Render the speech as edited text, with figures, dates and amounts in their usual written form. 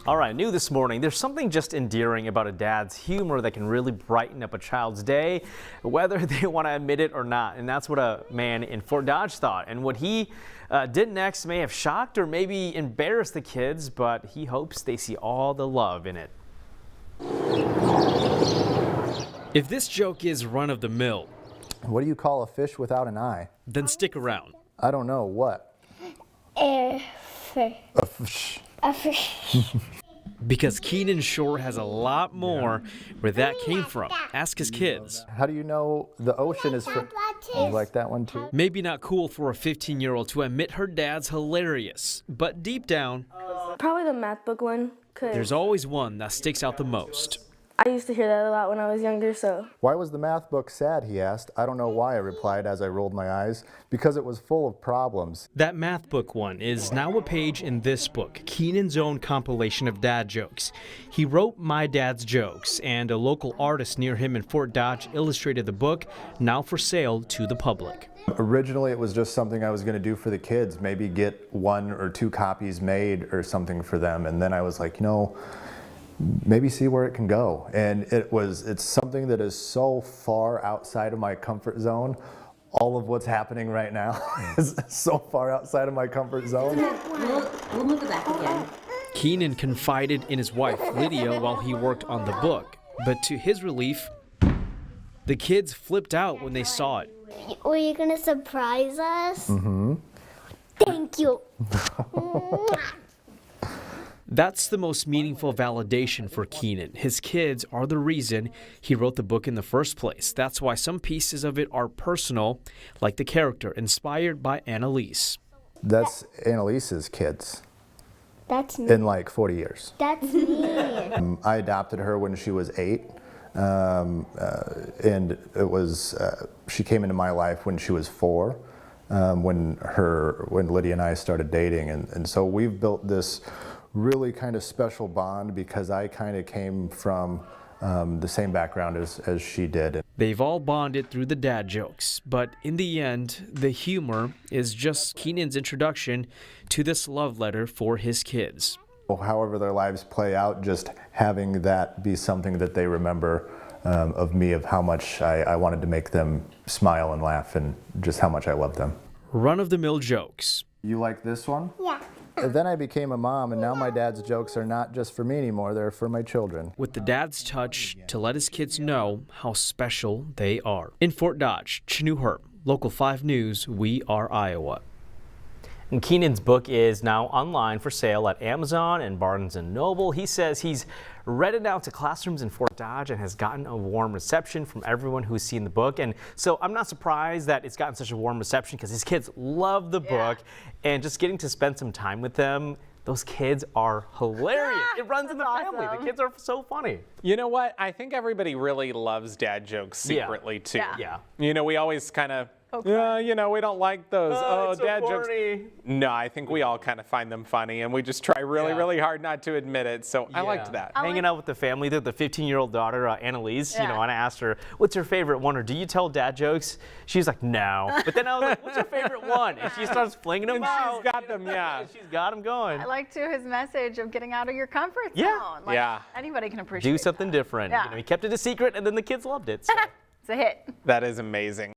All right, new this morning, there's something just endearing about a dad's humor that can really brighten up a child's day, whether they want to admit it or not. And that's what a man in Fort Dodge thought. And what he did next may have shocked or maybe embarrassed the kids, but he hopes they see all the love in it. If this joke is run-of-the-mill, what do you call a fish without an eye? then stick around. I don't know. What? A fish. A fish. A fish. Because Keenan sure has a lot more where that came from. Ask his kids. How do you know the ocean is for... You like that one too? Maybe not cool for a 15-year-old to admit her dad's hilarious, but deep down, Probably the math book one, because there's always one that sticks out the most. I used to hear that a lot when I was younger, so. Why was the math book sad, he asked. I don't know why, I replied as I rolled my eyes. Because it was full of problems. That math book one is now a page in this book, Keenan's own compilation of dad jokes. He wrote My Dad's Jokes, and a local artist near him in Fort Dodge illustrated the book, now for sale to the public. Originally, it was just something I was going to do for the kids, maybe get 1 or 2 copies made or something for them. And then I was like, maybe see where it can go. And it's something that is so far outside of my comfort zone. All of what's happening right now is so far outside of my comfort zone. We'll move it back again. Keenan confided in his wife, Lydia, while he worked on the book. But to his relief, the kids flipped out when they saw it. Were you going to surprise us? Mm-hmm. Thank you. That's the most meaningful validation for Keenan. His kids are the reason he wrote the book in the first place. That's why some pieces of it are personal, like the character inspired by Annalise. That's Annalise's kids. That's me. In like 40 years. That's me. I adopted her when she was 8. And it was, she came into my life when she was 4, when Lydia and I started dating. And so we've built this really kind of special bond because I kind of came from the same background as she did. They've all bonded through the dad jokes, but in the end, the humor is just Keenan's introduction to this love letter for his kids. However their lives play out, just having that be something that they remember of me, of how much I wanted to make them smile and laugh, and just how much I love them. Run-of-the-mill jokes. You like this one? Yeah. And then I became a mom, and now my dad's jokes are not just for me anymore, they're for my children. With the dad's touch to let his kids know how special they are. In Fort Dodge, Chanu Herb, Local 5 News, We Are Iowa. And Keenan's book is now online for sale at Amazon and Barnes & Noble. He says he's read it out to classrooms in Fort Dodge and has gotten a warm reception from everyone who's seen the book. And so I'm not surprised that it's gotten such a warm reception because his kids love the book, and just getting to spend some time with them. Those kids are hilarious. It runs in the family. The kids are so funny. You know what? I think everybody really loves dad jokes secretly too. Yeah. We always kind of, we don't like those. Oh, it's so dad corny. jokes. No, I think we all kind of find them funny, and we just try really hard not to admit it. So I liked that. Hanging out with the family, the 15-year-old daughter, Annalise, and I asked her, what's your favorite one, or do you tell dad jokes? She's like, no. But then I was like, what's your favorite one? And she starts flinging them out. She's got them, She's got them going. I like too his message of getting out of your comfort zone. Anybody can appreciate Do something different. Yeah. He kept it a secret, and then the kids loved it. So. It's a hit. That is amazing.